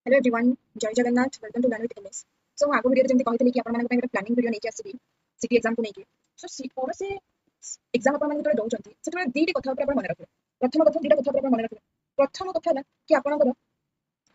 Hello everyone, Jai Jagannath, welcome to learn with MS. So आगो video जेमती कहितली कि आपण मानक गोटे प्लानिंग वीडियो नेकी आसीबी सिटी एग्जाम को नेकी। सो कोनोसी एग्जाम आपण मानक दउचंती सेतबे दीटी कथा ऊपर आपण मन रखिबे। प्रथम कथा दीटा कथा ऊपर आपण मन रखिबे। प्रथम कथा है कि आपनकर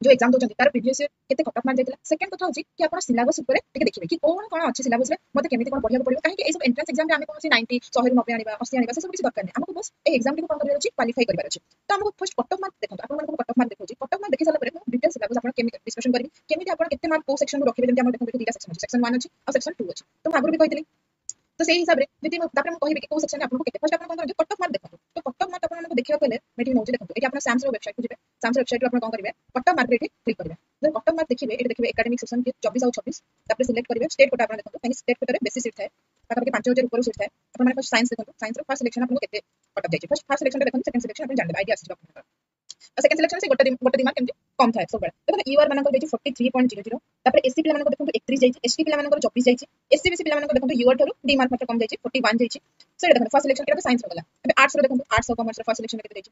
जो एग्जाम दउचंती तार प्रीवियस ईयर केते कट ऑफ मार्क देतिला। सेकंड कथा होची कि आपण सिलेबस ऊपर टिके देखिबे कि कोन कोन अछि सिलेबस रे मते केमिति कोन पढिया पड़िबो। काहे कि ए सब एंट्रेंस एग्जाम रे आमे कोनोसी 90 100 ରୁ 90 आनिबा 80 आनिबा से सब किछि दरकार नै। हमको बस ए एग्जाम को कोन करबा अछि क्वालीफाई करबा अछि। तो हमको फर्स्ट कट ऑफ मार्क देखंतु आपण मानक कट ऑफ मार्क देखौची। कट ऑफ मार्क देखि साला परे डिटेल सिलेबस आपण केमिति डिस्कशन करबी केमिति आपण केते मार्क को सेक्शन रो रखिबे। जेमति हमर देखंतु दुटा सेक्शन अछि, सेक्शन 1 अछि और सेक्शन 2 अछि। तो आगुर भी कहितली तो सेही हिसाब रे जति तापर हम कहिबे कि को सेक्शन आपन को केते फर्स्ट आपन कोन करबे कट ऑफ मार्क देखंतु। तो कट ऑफ मार्क आपन को देखियो पहले मेठी नोट देखंतु। एठी आपन सैम्स रो वेबसाइट को जिबे। सैम्स वेबसाइट रो आपन कोन करबे कट ऑफ मार्क रे क्लिक करबे। जब कट ऑफ मार्क देखिबे एठी देखिबे एकेडमिक सेक्शन के 24 और 26 तापर सिलेक्ट करबे स्टेट कोटा आपन देखंतु। यानी स्टेट कोटा रे बेसी सीट थाए तापर के 5000 ऊपर सीट थाए। आपन माने साइंस देखंतु। साइंस रो फर्स्ट सिलेक्शन आपन को केते कट ऑफ जायछि। फर्स्ट सिलेक्शन रे देखंतु, सेकंड सिलेक्शन आपन जान देबे आईडिया आसी आपन। और सेकंड सिलेक्शन से गोटे दिमाग केमति कम थाए सब बेले। देखो यूआर मानक जायछि 43.00 तापर एससी पिला मानक देखंतु 31 जायछि, एसटी पिला मानक 24 जायछि, एससी बीसी पिला मानक देखंतु यूआर थारु डी मार्क मात्र कम जायछि 41 जायछि। से देखंतु फर्स्ट सिलेक्शन एटा साइंस रो गला। एबे आर्ट्स रो देखंतु आर्ट्स और कॉमर्स रो फर्स्ट सिलेक्शन केते जायछि।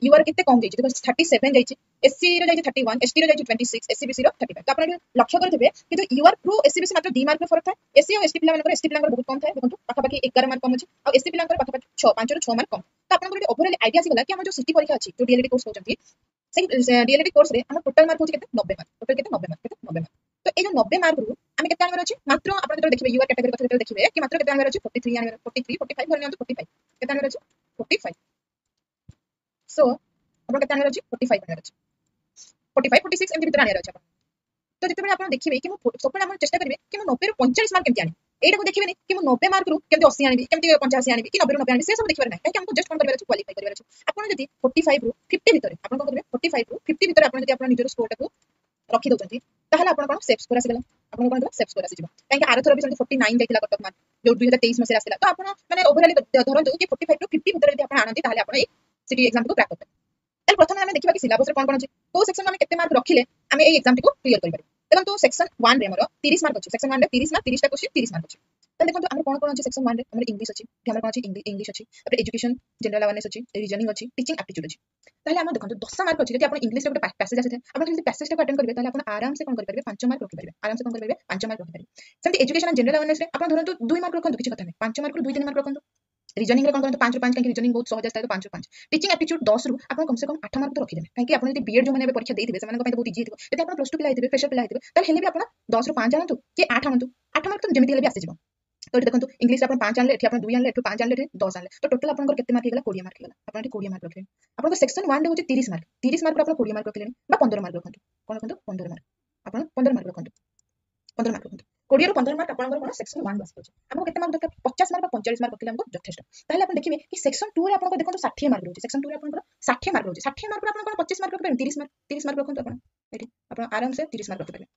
यूआर केते कम जायछि देखो 37 जायछि, एससी रो जायछि 31, एसटी रो जायछि 26, एससी बीसी रो 35। तो आपण लक्ष्य करथिबे कि जो यूआर प्रो एससी बीसी मात्र डी मार्क रो फरक थाए। एससी और एसटी पिला मानक एसटी पिला बहुत कम थाए देखंतु पाखा पाखी 11 मार्क कम अछि और एससी पिला पाखा पाखी 6 5 रो 6 मार्क कम। तो आपण को ओवरऑल आईडिया आसी गला कि हम जो सिटी परीक्षा अछि जो डीएलएडी कोर्स होचंती से डीएलएडी कोर्स रे हम टोटल मार्क होची केते 90 मार्क। टोटल केते 90 मार्क, केते 90 मार्क। तो ए जो 90 मार्क रु हम केते आनबर अछि मात्र आपण जतो देखिबे यूआर कैटेगरी कथा जतो देखिबे कि मात्र केते आनबर अछि 43 आनबर 43 45 धरनियंतु 45 केते आनबर अछि 45। सो आपण केते आनबर अछि 45 आनबर अछि 45 46 एमति भीतर आनबर अछि आपण। तो जेते आपण देखिबे कि मो सबले आपण चेष्टा करिवे कि मो 90 ରୁ 45 मार्क केमति आनी। एटा को देखिबेनी कि मो 90 मार्क रू केमति 80 आनिबी केमति 85 आनिबी कि 90 ରୁ 90 आनिबी से सब देखिबार नै। काहे हमको जस्ट कोन करबार अछि क्वालीफाई करबार अछि। आपण जदि 45 ରୁ 50 भितर आपण कोन करबे 45 ରୁ 50 भितर आपण जदि आपण निजर स्कोर टाको रखि दउचंती ताहले आपण कोन सेफ स्कोर आसी गला। आपण कोन सेफ स्कोर आसी जिवो। काहे कि आरो थोर भी 49 जायतिला कट ऑफ मार्क जो 2023 मसे आसीला। तो आपण माने ओवरऑल धरंतु कि 45 ରୁ 50 भितर जदि आपण आनंती ताहले आपण ए सिटी एग्जाम को क्रैक करबे। ताले प्रथम आमे देखिबा कि सिलेबस रे कोन कोन अछि को सेक्शन आमे केते मार्क रखिले आमे ए एग्जाम को क्लियर करि परिबे। देखंतु सेक्शन 1 रे हमर 30 मार्क अछि। सेक्शन 1 रे 30 मार्क 30 टा क्वेश्चन 30 मार्क अछि। तो देखंतु हमर कोन कोन अछि सेक्शन 1 रे हमर इंग्लिश अछि कि हमर कोन अछि इंग्लिश अछि तापर एजुकेशन जनरल अवेयरनेस अछि रीजनिंग अछि टीचिंग एप्टीट्यूड अछि। ताहले हम देखंतु 10 मार्क अछि जदि आपण इंग्लिश रे गोटे पैसेज आसे आपण जदि पैसेज को अटेंड करिवे ताहले आपण आराम से कोन करि परिबे 5 मार्क रखि परिबे। आराम से कोन करि परिबे 5 मार्क रखि परिबे। सेमति एजुकेशन एंड जनरल अवेयरनेस रे आपण धरंतु 2 मार्क रखंतु किछि कथा नै 5 मार्क रू 2 3 मार्क रखंतु। रीजनिंग रे कोन करंतु 5 ରୁ 5 काहे रीजनिंग बहुत सहज आस्ता है तो 5 ରୁ 5। टीचिंग एप्टीट्यूड 10 रू आपण कम से कम 8 मार्क तो रखि देबे। काहे कि आपण जदि बीएड जो माने परीक्षा देथिबे से माने को बहुत इजी हेतिबो। जदि आपण प्लस 2 पिला हेतिबे फ्रेशर पिला हेतिबे ताले हेले भी आपण 10 ରୁ 5 आनतु कि 8 आनतु 8 मार्क तो जेमिति हेले भी आसी जिवो। तो एठी देखंतु इंग्लिश आपण 5 आनले एठी आपण 2 आनले एठु 5 आनले एठी 10 आनले तो टोटल आपनकर केते मार्क हेगला 20 मार्क हेगला। आपण एठी 20 मार्क रखले। आपनको सेक्शन 1 रे होची 30 मार्क 30 मार्क रे आपण 20 मार्क रखले बा 15 मार्क रखंतु। कोन रखंतु 15 मार्क। आपण 15 मार्क रखंतु 15 मार्क रखंतु 20 ରୁ 15 मार्क आपनकर कोन सेक्शन 1 बस होची। हमको केते मार्क दरकार 50 मार्क 45 मार्क रखले हमको यथेष्ट। ताहले आपण देखिबे कि सेक्शन 2 रे आपनको देखंतु 60 मार्क रहउची। सेक्शन 2 रे आपनकर 60 मार्क रहउची। 60 मार्क रे आपण कोन 25 मार्क रखबे 30 मार्क रखंतु आपण। एठी आपण आराम से 30 मार्क रखि परिबे।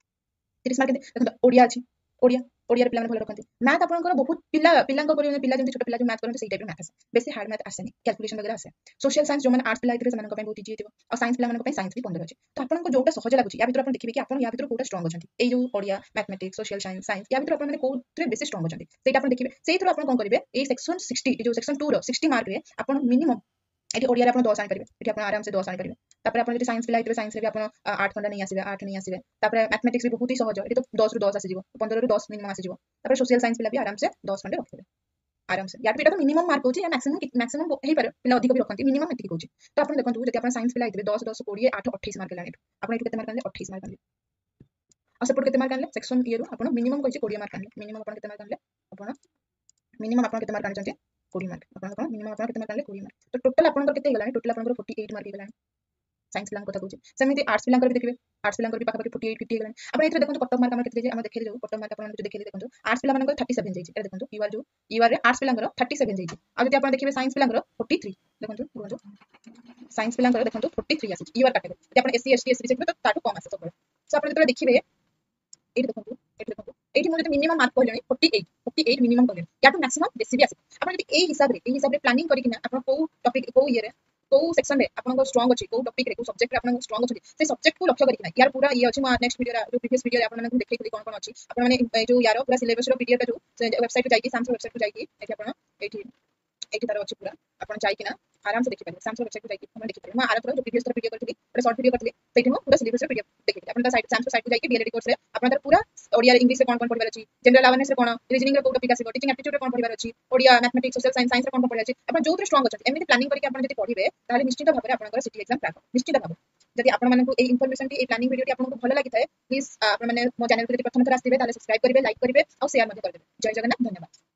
30 मार्क देखंतु ओडिया अछि ओडिया ओडिया रे पिला माने भल रखंती। मैथ आपनकर बहुत पिलांको करियो पिला जेंति छोट पिला जो मैथ करंती सेही टाइप रे मैथ आसे। बेसी हार्ड मैथ आसेनी कैलकुलेशन वगैरह आसे। सोशल साइंस जो माने आर्ट्स पिला हेतिबे सेमानक पय बहुत इजी हेतिबो और साइंस पिला मानक पय साइंस भी 15 अछि। तो आपनको जोटा सहज लागुची या भितर आपण देखिबे कि आपण या भितर कोटा स्ट्रांग अछंती। ए जो ओडिया मैथमेटिक्स सोशल साइंस या भितर आपण माने कोत्रे बेसी स्ट्रांग अछंती सेटा आपण देखिबे। सेही थ्रू आपण कोन करिवे ए सेक्शन 60 जो सेक्शन 2 रो 60 मार्क रे आपण मिनिमम एठी ओडिया रे आपण 10 आनि परिबे। एठी आपण आराम से 10 आनि परिबे। तापर आपण जदि साइंस पिला हेतिबे साइंस रे भी आपण 8 खंडा नै आसीबे 8 नै आसीबे। तापर मैथमेटिक्स भी बहुत ही सहज एठी तो 10 ରୁ 10 आसी जिवो 15 ରୁ 10 मिनिमम आसी जिवो। तापर सोशल साइंस पिला भी आराम से 10 खंडे रखिबे आराम से। या तो एटा तो मिनिमम मार्क होची या मैक्सिमम हेई पारे पिला अधिक भी रखंती मिनिमम एतिक होची। तो आपण देखंतु जदि आपण साइंस पिला हेतिबे 10 10 20 8 28 मार्क लानी। आपण एठी केते मार्क आनले 28 मार्क आनले। और सेपट केते मार्क आनले सेक्शन ए रो आपण मिनिमम कहछि 20 मार्क आनले। मिनिमम आपण केते मार्क आनले आपण मिनिमम आपण केते मार्क आनचंती 20 मार्क। आपण मिनिमम आपण केते मार्क आनले 20 मार्क। तो टोटल आपनकर केते हेगलानी टोटल आपनकर 48 मार्क हेगलानी। साइंस पिलांक कथा कहछि सेमिति आर्ट्स पिलांकर भी देखिबे आर्ट्स पिलांकर भी पाखा पाखी 48 50 हेगलानी। आपण एथरे देखंतु कट ऑफ मार्क हमर केते जे हम देखैले जाऊ कट ऑफ मार्क आपण जो देखैले देखंतु आर्ट्स पिला मानकर 37 जाईछि। एटा देखंतु यूआर रे आर्ट्स पिलांकर 37 जाईछि। आ जति आपण देखिबे साइंस पिलांकर 43 देखंतु देखंतु साइंस पिलांकर देखंतु 43 आसी यूआर कैटेगरी। जति आपण एससी एसटी एससी से तो ताटू कम आसे सब। सो आपण जति देखिबे एठी मो जति मिनिमम मार्क कहलेनी 48 मिनिमम कहलेनी या तो मैक्सिमम बेसी भी आसे। आपण जति ए हिसाब रे प्लानिंग करिकिना आपण को टॉपिक को इये रे को सेक्शन रे आपण को स्ट्रांग अछि को टॉपिक रे को सब्जेक्ट रे आपण स्ट्रांग अछि से सब्जेक्ट को लक्ष्य करिकिना यार पूरा ये अछि नेक्स्ट वीडियो जो प्रीवियस वीडियो रे आपण माने देखैली कोन कोन अछि आपण माने जो यार पूरा सिलेबस रो पीडीएफ जो वेबसाइट पे जाईकी सामस वेबसाइट पे जाईकी एठी आपण एठी तार अछि पूरा आपण जाईकिना आराम से देखि पारे सामस वेबसाइट पे जाईकी हम देखि पारे। म आर थोर जो प्रीवियस वीडियो करथि शॉर्ट वीडियो करथि सेठी म पूरा सिलेबस रो पीडीएफ देखि अपन साइट सैम्स साइट को जाके डीएलएडी कोर्स रे अपन तर पूरा ओडिया इंग्लिश रे कोन पढिबार अछि, जनरल अवेयरनेस रे कोन, रीजनिंग रे को टॉपिक आसीबो, टीचिंग एप्टीट्यूड रे कोन पढिबार अछि, ओडिया मैथमेटिक्स सोशल साइंस रे कोन पढिबार अछि, अपन जोथरे स्ट्रांग अछि एमिति प्लानिंग करके अपन जति पढिबे ताले निश्चित भाबरे आपनकर सिटी एग्जाम क्रैक निश्चित भाबरे। जदि आपण मानकु ए इन्फॉर्मेशन टी ए प्लानिंग वीडियो टी आपनको भलो लागि थाए प्लीज आपण माने मो चैनल को जति प्रथम थर आसीबे ताले सब्सक्राइब करिवे, लाइक करिवे और शेयर मध्ये करदेबे। जय जगन्नाथ, धन्यवाद।